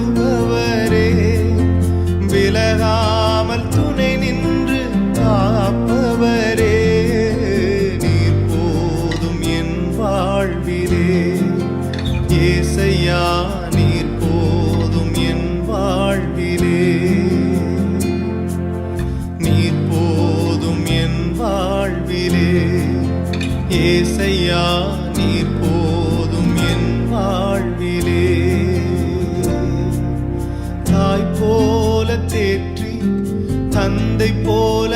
வருபவரே, விலகாமல் துணை நின்று காப்பவரே, நீர் போதும் என் வாழ்விலே. ஏசையா நீர் போதும் என் வாழ்விலே, நீர் போதும் என் வாழ்விலே. ஏசையா நீர் போதும் என் வாழ்விலே. தாய் போல தேற்றி தந்தை போல